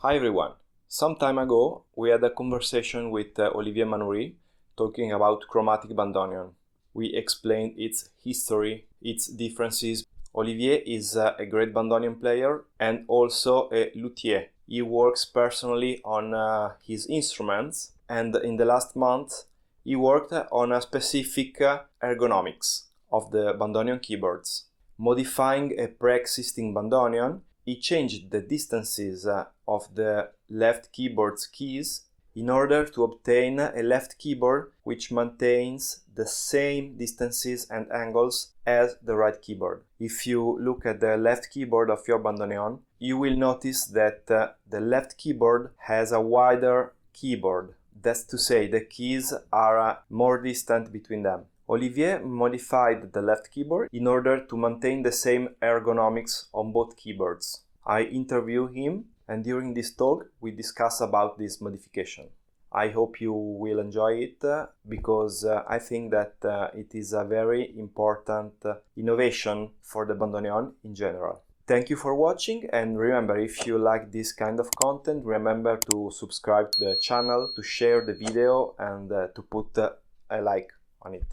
Hi everyone. Some time ago we had a conversation with Olivier Manoury talking about chromatic bandoneon. We explained its history, its differences. Olivier is a great bandoneon player and also a luthier. He works personally on his instruments, and in the last month he worked on a specific ergonomics of the bandoneon keyboards. Modifying a pre-existing bandoneon, he changed the distances of the left keyboard's keys in order to obtain a left keyboard which maintains the same distances and angles as the right keyboard. If you look at the left keyboard of your bandoneon, you will notice that the left keyboard has a wider keyboard. That's to say, the keys are more distant between them. Olivier modified the left keyboard in order to maintain the same ergonomics on both keyboards. I interviewed him, and during this talk we discuss about this modification. I hope you will enjoy it because I think that it is a very important innovation for the bandoneon in general. Thank you for watching, and remember, if you like this kind of content, remember to subscribe to the channel, to share the video, and to put a like on it.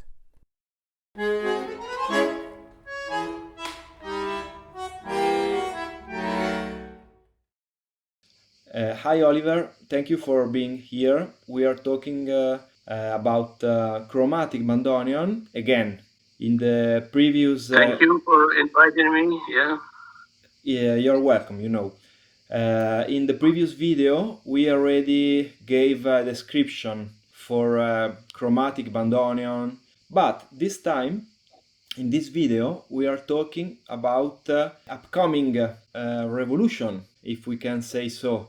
Hi Oliver, thank you for being here. We are talking about chromatic bandoneon again. In the previous thank you for inviting me. Yeah, you're welcome. In the previous video we already gave a description for chromatic bandoneon, but this time in this video we are talking about upcoming revolution, if we can say so,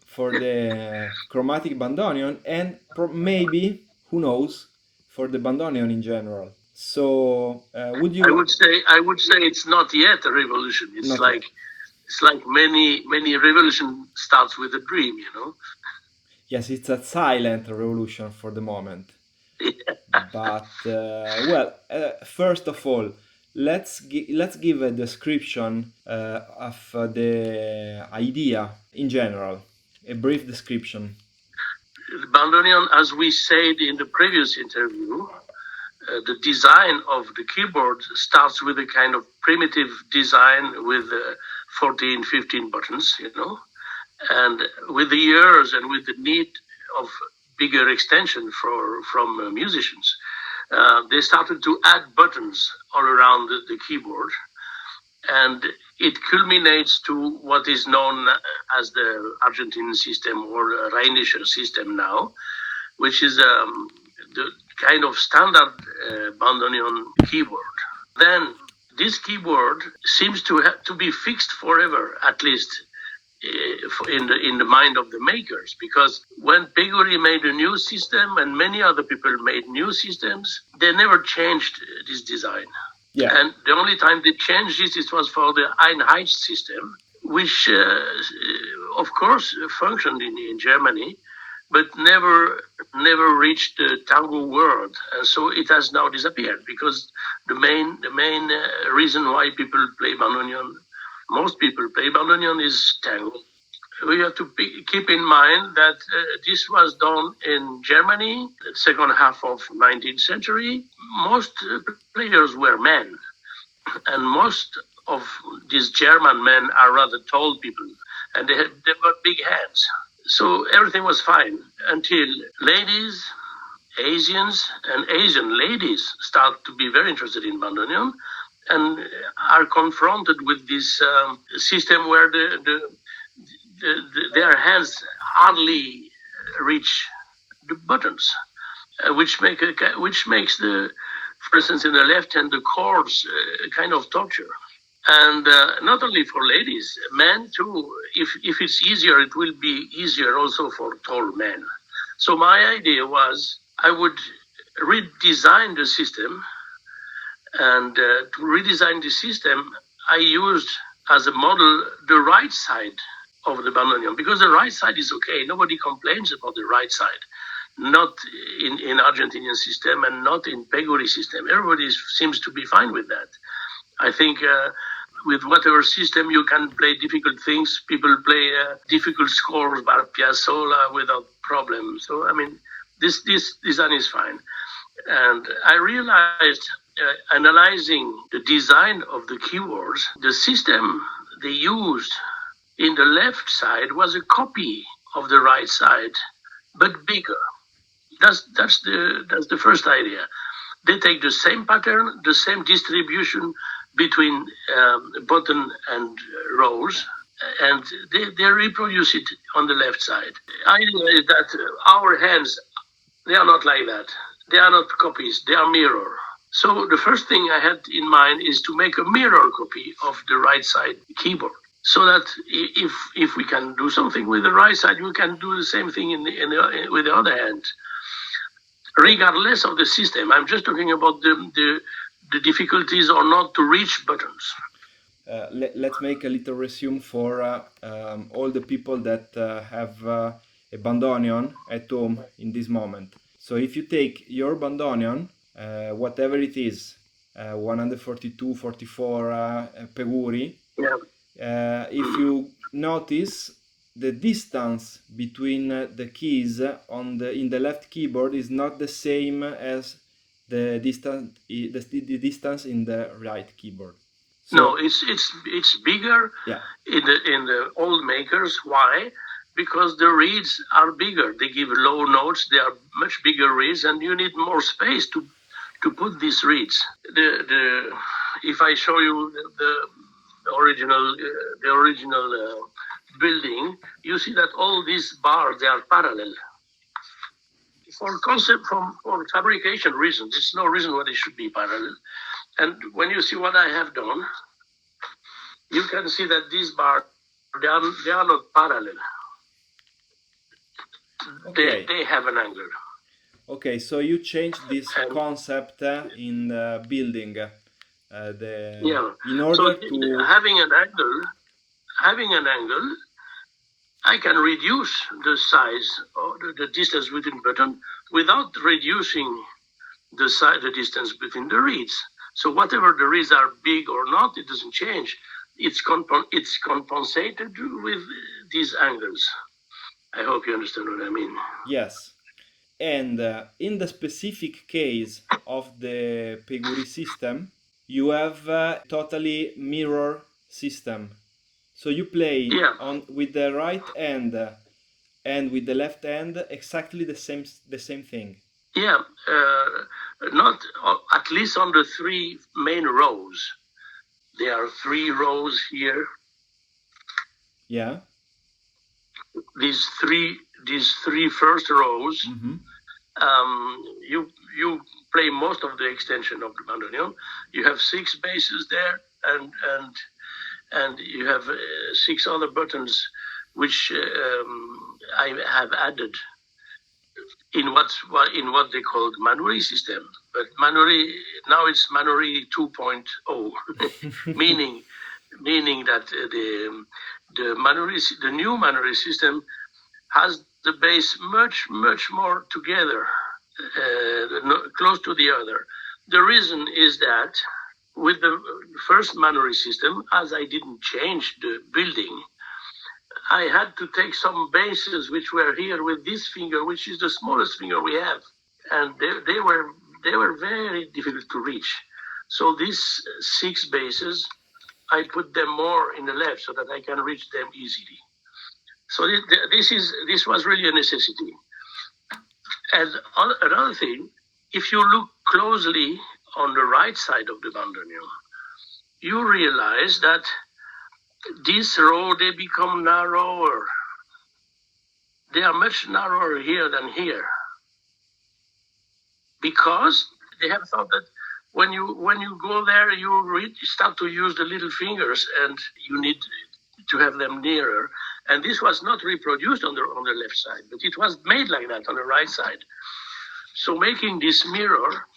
for the chromatic bandoneon, and maybe, who knows, for the bandoneon in general. So would you? I would say it's not yet a revolution. It's like many revolution starts with a dream, Yes, it's a silent revolution for the moment. But first of all, let's give a description of the idea in general, a brief description. Bandoneon, as we said in the previous interview, the design of the keyboard starts with a kind of primitive design with 14, 15 buttons, and with the years and with the need of bigger extension from musicians, they started to add buttons all around the keyboard, and it culminates to what is known as the Argentine system or Rheinische system now, which is the kind of standard bandoneon keyboard. Then this keyboard seems to have to be fixed forever, at least in the mind of the makers, because when Peguri made a new system and many other people made new systems, they never changed this design. Yeah. And the only time they changed it was for the Einheit system, which of course functioned in Germany, but never reached the tango world, and so it has now disappeared, because the main reason why people play bandoneon, most people play bandoneon, is tango. We have to keep in mind that this was done in Germany, the second half of 19th century. Most players were men, and most of these German men are rather tall people, and they've got big hands. So everything was fine until ladies, Asians, and Asian ladies start to be very interested in bandoneon and are confronted with this system where their hands hardly reach the buttons, which makes for instance, in the left hand, the chords kind of torture. And not only for ladies, men too. If it's easier, it will be easier also for tall men. So my idea was I would redesign the system, and to redesign the system, I used as a model the right side of the bandoneon, because the right side is okay. Nobody complains about the right side. Not in Argentinian system and not in Peguri system. Everybody seems to be fine with that. I think with whatever system you can play difficult things. People play difficult scores by Piazzolla without problem. So I mean, this design is fine. And I realized, analyzing the design of the keyboards, the system they used in the left side was a copy of the right side, but bigger. That's the first idea. They take the same pattern, the same distribution between button and rows, and they reproduce it on the left side. Idea is that our hands, they are not like that. They are not copies, they are mirror. So the first thing I had in mind is to make a mirror copy of the right side keyboard. So that if we can do something with the right side, we can do the same thing with the other hand, regardless of the system. I'm just talking about the difficulties or not to reach buttons. Let's make a little resume for all the people that have a Bandoneon at home in this moment. So if you take your Bandoneon, whatever it is, 142, 44 Peguri, yeah. If you notice, the distance between the keys in the left keyboard is not the same as the distance in the right keyboard. So, no, it's bigger. Yeah. In the old makers. Why? Because the reeds are bigger. They give low notes. They are much bigger reeds, and you need more space to put these reeds. If I show you the original building, you see that all these bars, they are parallel. For fabrication reasons, there's no reason why they should be parallel. And when you see what I have done, you can see that these bars, they are not parallel. Okay. They have an angle. Okay, so you changed this concept in the building. In order to having an angle, I can reduce the size or the distance between buttons without reducing the distance between the reeds. So whatever the reeds are big or not, it doesn't change. It's compensated with these angles. I hope you understand what I mean. Yes. And in the specific case of the Peguri system, you have a totally mirror system. So you play with the right hand and with the left hand exactly the same thing. Yeah, not at least on the three main rows. There are 3 rows here. Yeah. These three first rows. Mm-hmm. You play most of the extension of the bandoneon. You have 6 basses there, and you have 6 other buttons, which I have added in what they call Manoury system. But Manoury now it's Manoury 2.0, meaning that the new Manoury system has the bass much more together, close to the other. The reason is that with the first Manoury system, as I didn't change the building, I had to take some basses which were here with this finger, which is the smallest finger we have, and they were very difficult to reach. So these 6 basses, I put them more in the left so that I can reach them easily. So this was really a necessity. And another thing, if you look closely on the right side of the bandoneon, you realize that this row, they become narrower. They are much narrower here than here, because they have thought that when you go there, you start to use the little fingers, and you need to have them nearer. And this was not reproduced on the left side, but it was made like that on the right side. So making this mirror,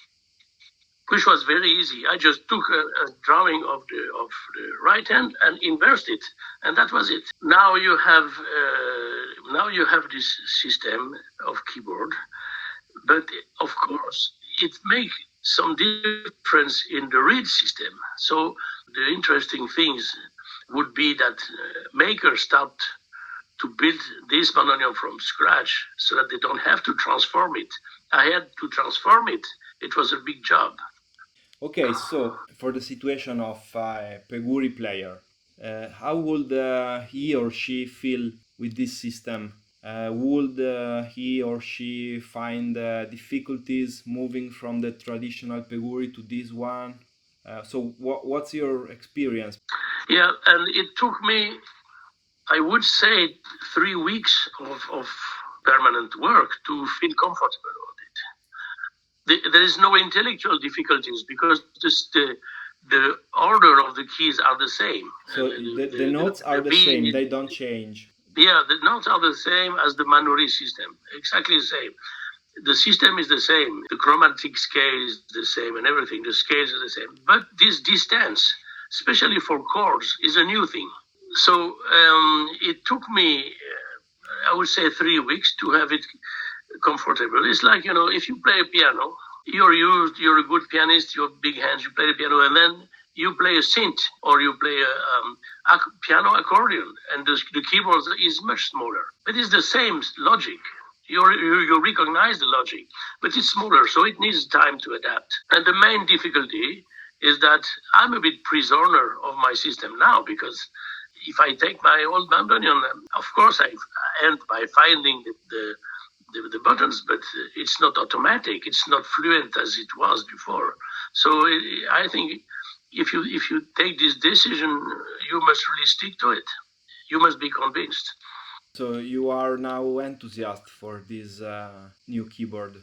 which was very easy, I just took a drawing of the right hand and inversed it, and that was it. Now you have this system of keyboard, but of course it makes some difference in the reed system. So the interesting things would be that makers start to build this bandoneon from scratch so that they don't have to transform it. I had to transform it. It was a big job. Okay, so for the situation of a Peguri player, how would he or she feel with this system? Would he or she find difficulties moving from the traditional Peguri to this one? So, what's your experience? Yeah, and it took me, I would say, 3 weeks of permanent work to feel comfortable with it. There is no intellectual difficulties because the order of the keys are the same. So the notes are the same; they don't change. Yeah, the notes are the same as the Manoury system, exactly the same. The system is the same, the chromatic scale is the same, and everything, the scales are the same. But this distance, especially for chords, is a new thing. So it took me, I would say, 3 weeks to have it comfortable. It's like, if you play a piano, you're a good pianist, you have big hands, you play the piano, and then you play a synth or you play a piano accordion, and the keyboard is much smaller. But it's the same logic. You recognize the logic, but it's smaller, so it needs time to adapt. And the main difficulty is that I'm a bit prisoner of my system now, because if I take my old bandoneon, of course I end by finding the buttons, but it's not automatic. It's not fluent as it was before. So I think if you take this decision, you must really stick to it. You must be convinced. So you are now enthusiastic for this new keyboard.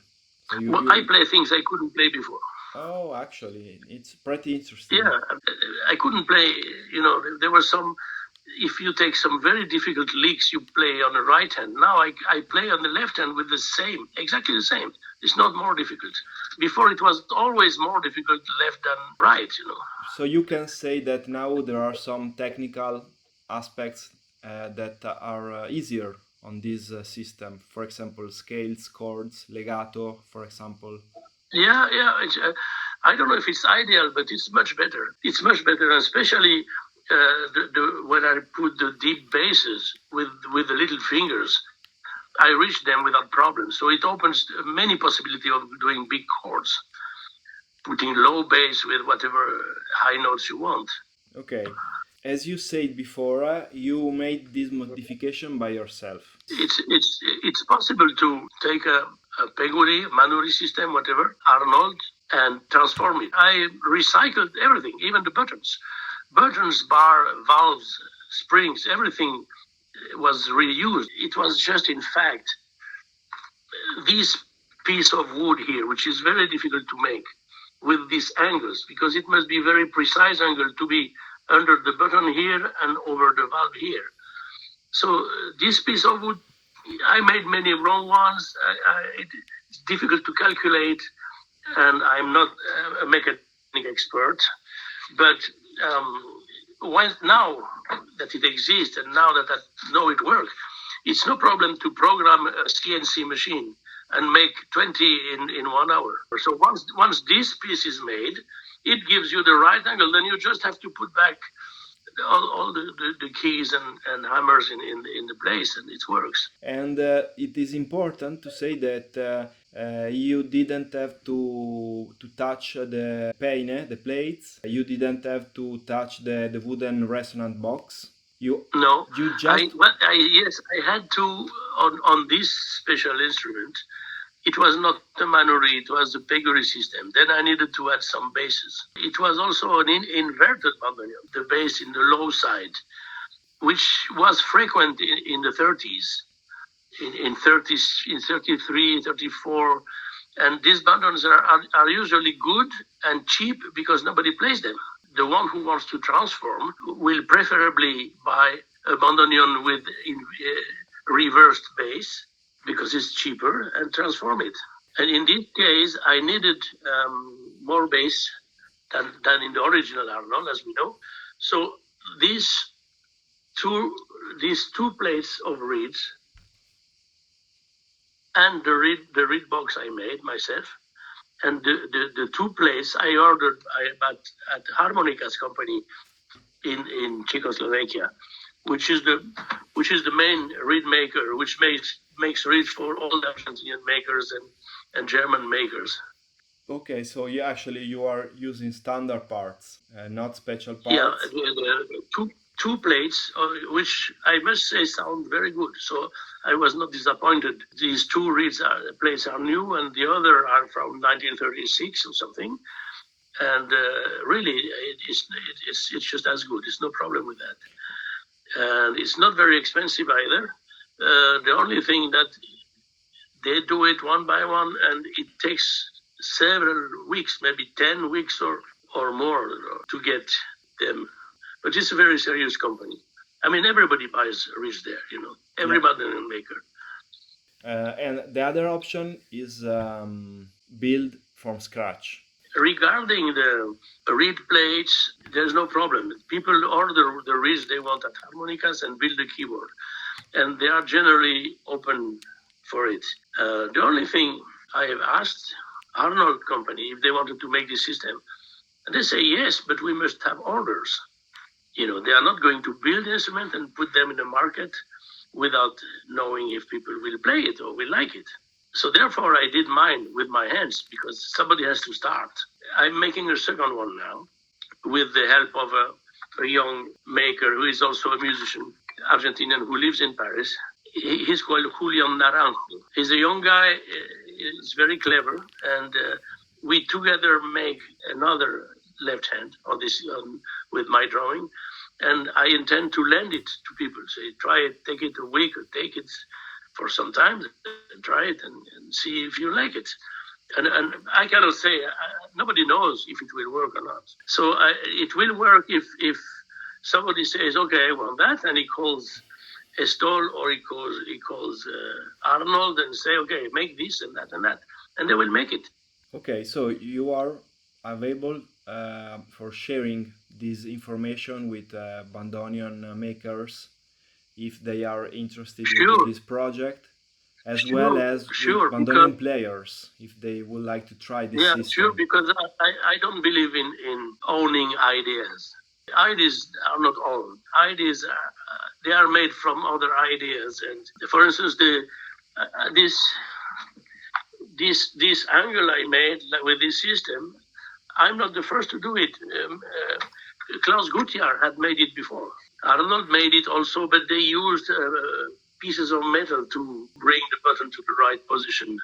So I play things I couldn't play before. Oh, actually, it's pretty interesting. Yeah, I couldn't play. There were some. If you take some very difficult licks, you play on the right hand. Now I play on the left hand with the same, exactly the same. It's not more difficult. Before it was always more difficult left than right. So you can say that now there are some technical aspects that are easier on this system. For example, scales, chords, legato, for example. Yeah. I don't know if it's ideal, but it's much better. It's much better, especially when I put the deep basses with the little fingers. I reach them without problem. So it opens many possibilities of doing big chords, putting low bass with whatever high notes you want. Okay. As you said before, you made this modification by yourself. It's possible to take a Peguri, Manoury system, whatever, Arnold, and transform it. I recycled everything, even the buttons. Buttons, bar, valves, springs, everything was reused. It was just, in fact, this piece of wood here, which is very difficult to make with these angles, because it must be very precise angle to be under the button here and over the valve here. So this piece of wood, I made many wrong ones. It's difficult to calculate, and I'm not a mechanic expert. But now that it exists and now that I know it works, it's no problem to program a CNC machine and make 20 in 1 hour. So once this piece is made, it gives you the right angle. Then you just have to put back all the keys and hammers in the place, and it works. And it is important to say that you didn't have to touch the pane, the plates. You didn't have to touch the wooden resonant box. You just yes, I had to on this special instrument. It was not the Manoury, it was the Peguri system. Then I needed to add some basses. It was also an inverted bandoneon, the bass in the low side, which was frequent in the 30s, in 33, 34. And these bandoneons are usually good and cheap because nobody plays them. The one who wants to transform will preferably buy a bandoneon with reversed bass, because it's cheaper, and transform it. And in this case, I needed more bass than in the original Arnold, as we know. So these two plates of reeds and the reed box I made myself And the two plates I ordered at Harmonica's company in Czechoslovakia, which is the main reed maker, which makes reeds for all the Argentinian makers and German makers. Okay, so you are using standard parts, not special Yeah, parts. two plates, which I must say sound very good. So I was not disappointed. These two plates are new, and the other are from 1936 or something. And really, it's just as good. It's no problem with that, and it's not very expensive either. The only thing that they do it one by one, and it takes several weeks, maybe 10 weeks or more to get them. But it's a very serious company. I mean, everybody buys reeds there, everybody in a maker. And the other option is build from scratch. Regarding the reed plates, there's no problem. People order the reeds they want at Harmonicas and build the keyboard. And they are generally open for it. The only thing I have asked Arnold Company if they wanted to make this system, and they say yes, but we must have orders. They are not going to build instrument and put them in the market without knowing if people will play it or will like it. So therefore, I did mine with my hands because somebody has to start. I'm making a second one now with the help of a young maker who is also a musician, Argentinian, who lives in Paris. He's called Julian Naranjo. He's a young guy. He's very clever, and we together make another left hand on this with my drawing, and I intend to lend it to people. Say, try it, take it a week, or take it for some time, and try it and see if you like it. And I cannot say, nobody knows if it will work or not. So it will work if somebody says, okay, I want that, and he calls Estol or he calls Arnold and say, okay, make this and that and that, and they will make it. Okay, so you are available for sharing this information with Bandoneon makers if they are interested in this project, as well as with Bandoneon players if they would like to try this system. Sure, because I don't believe in owning ideas. Ideas are not owned. Ideas they are made from other ideas, and for instance, this angle I made with this system, I'm not the first to do it. Klaus Gutjahr had made it before. Arnold made it also, but they used pieces of metal to bring the button to the right position,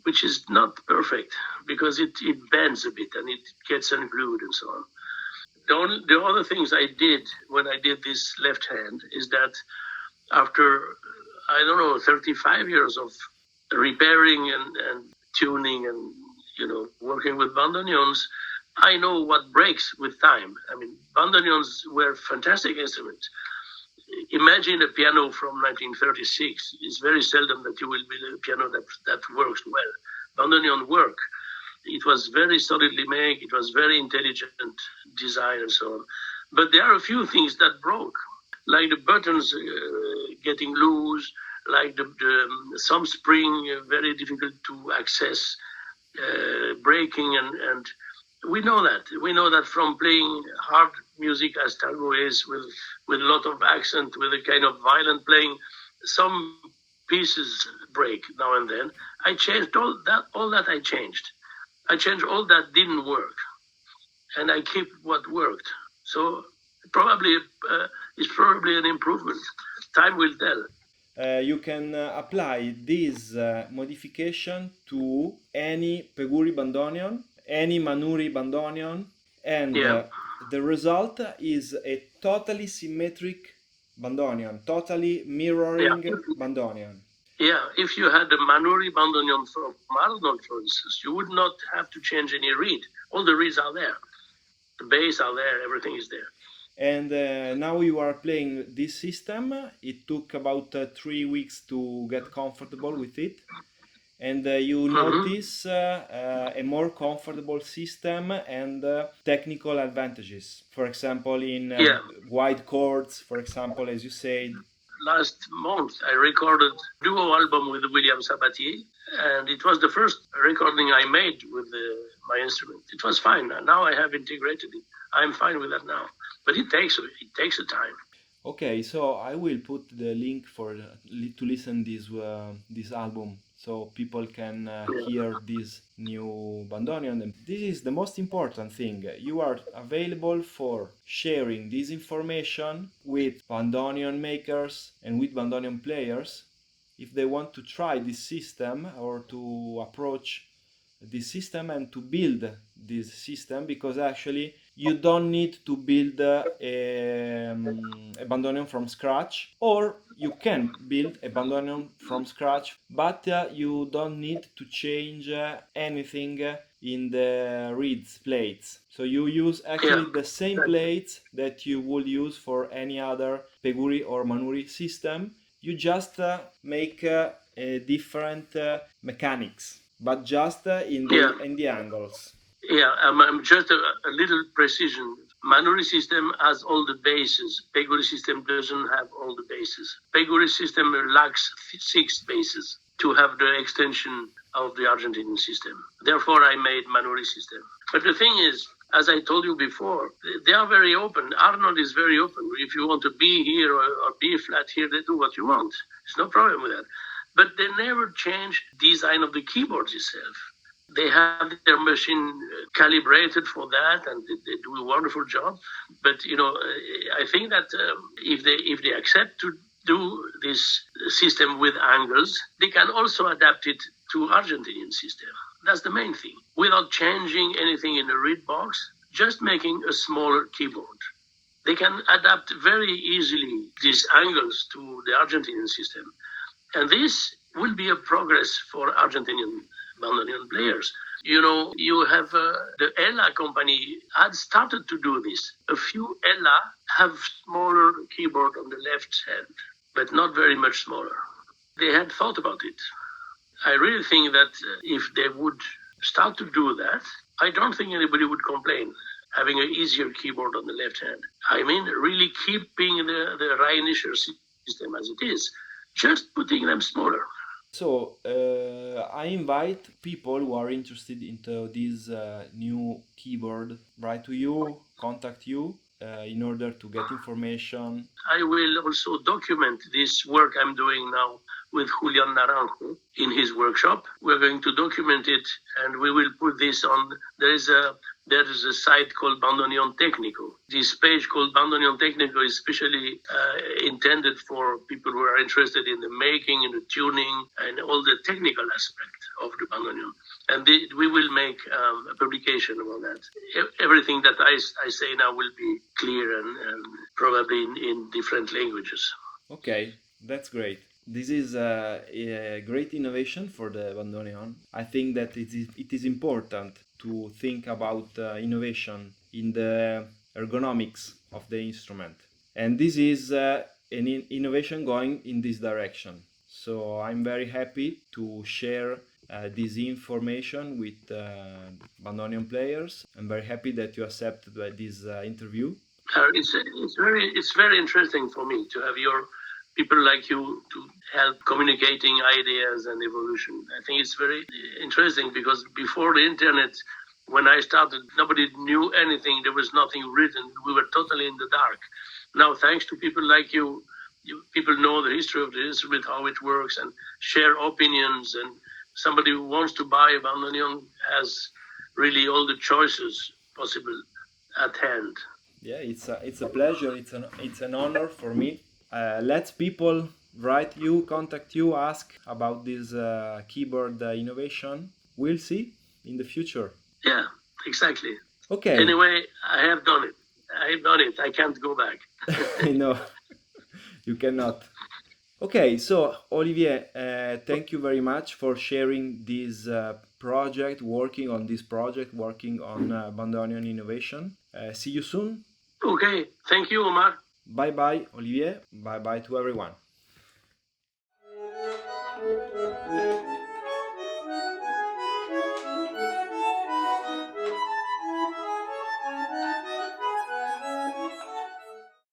which is not perfect because it bends a bit and it gets unglued and so on. The other things I did when I did this left hand is that after, 35 years of repairing and tuning and, working with bandoneons, I know what breaks with time. I mean, bandoneons were fantastic instruments. Imagine a piano from 1936. It's very seldom that you will build a piano that works well. Bandoneon work. It was very solidly made. It was very intelligent design and so on. But there are a few things that broke, like the buttons getting loose, like some spring very difficult to access, breaking, and we know that. We know that from playing hard music as tango is, with a lot of accent, with a kind of violent playing, some pieces break now and then. I changed all that I changed. I changed all that didn't work, and I keep what worked. So it's probably an improvement. Time will tell. You can apply this modification to any Peguri Bandoneon, any Manoury Bandoneon, and the result is a totally symmetric Bandoneon, totally mirroring Bandoneon. Yeah, if you had a Manoury Bandoneon from Arnold, for instance, you would not have to change any reed. All the reeds are there. The bass are there, everything is there. And now you are playing this system. It took about 3 weeks to get comfortable with it. And you notice a more comfortable system and technical advantages. For example, in wide chords, for example, as you said. last month I recorded a duo album with William Sabatier, and it was the first recording I made with my instrument. It was fine. Now I have integrated it. I'm fine with that now, but it takes a time. Okay, so I will put the link for to listen this album, so people can hear this new Bandoneon. And this is the most important thing. You are available for sharing this information with Bandoneon makers and with Bandoneon players if they want to try this system or to approach this system and to build this system, because actually you don't need to build a Bandoneon from scratch, or you can build a Bandoneon from scratch, but you don't need to change anything in the reeds plates. So you use actually the same plates that you would use for any other Peguri or Manoury system. You just make a different mechanics, but just in the angles. Yeah, I'm just a little precision. Manoury system has all the bases. Peguri system doesn't have all the bases. Peguri system lacks 6 bases to have the extension of the Argentinian system. Therefore, I made Manoury system. But the thing is, as I told you before, they are very open. Arnold is very open. If you want to be here or be flat here, they do what you want. There's no problem with that. But they never change design of the keyboards itself. They have their machine calibrated for that, and they do a wonderful job. But I think that if they accept to do this system with angles, they can also adapt it to Argentinian system. That's the main thing. Without changing anything in the reed box, just making a smaller keyboard. They can adapt very easily these angles to the Argentinian system. And this will be a progress for Argentinian Bandoneon players. You have the Ella company had started to do this. A few Ella have smaller keyboard on the left hand, but not very much smaller. They had thought about it. I really think that if they would start to do that, I don't think anybody would complain, having an easier keyboard on the left hand. I mean, really keeping the Rheinische system as it is, just putting them smaller. So I invite people who are interested into this new keyboard, write to you, contact you in order to get information. I will also document this work I'm doing now with Julian Naranjo in his workshop. We're going to document it, and we will put this on. There is a site called Bandoneón Técnico. This page called Bandoneón Técnico is especially intended for people who are interested in the making and the tuning and all the technical aspect of the bandoneon. And we will make a publication about that. Everything that I say now will be clear and probably in different languages. Okay, that's great. This is a great innovation for the Bandoneon. I think that it is important to think about innovation in the ergonomics of the instrument. And this is an innovation going in this direction. So I'm very happy to share this information with Bandoneon players. I'm very happy that you accepted this interview. It's very interesting for me to have your people like you to help communicating ideas and evolution. I think it's very interesting because before the internet, when I started, nobody knew anything. There was nothing written. We were totally in the dark. Now, thanks to people like you, people know the history of the instrument, how it works, and share opinions. And somebody who wants to buy a bandoneon has really all the choices possible at hand. Yeah, it's a pleasure. It's an honor for me. Let people write you, contact you, ask about this keyboard innovation. We'll see in the future. Yeah, exactly. Okay. Anyway, I have done it. I can't go back. No, you cannot. Okay, so Olivier, thank you very much for sharing this project, working on Bandoneon innovation. See you soon. Okay, thank you, Omar. Bye bye, Olivier. Bye bye to everyone.